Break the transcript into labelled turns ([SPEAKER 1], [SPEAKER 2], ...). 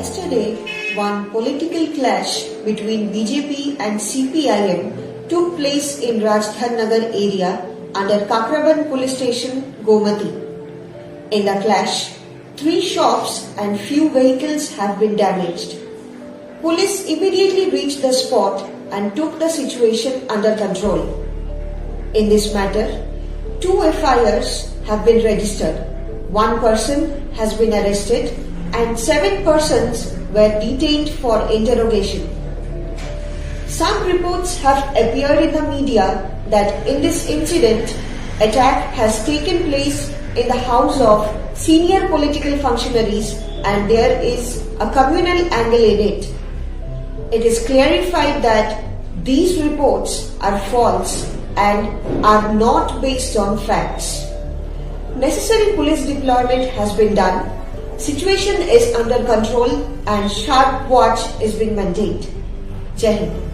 [SPEAKER 1] Yesterday, one political clash between BJP and CPIM took place in Rajdharnagaro area under Kakraban police station, Gomati. In the clash, 3 shops and few vehicles have been damaged. Police immediately reached the spot and took the situation under control. In this matter, 2 FIRs have been registered. 1 person has been arrested and 7 persons were detained for interrogation. Some reports have appeared in the media that in this incident, attack has taken place in the house of senior political functionaries and there is a communal angle in it. It is clarified that these reports are false and are not based on facts. Necessary police deployment has been done. Situation is under control and sharp watch is being maintained. Jai Hind.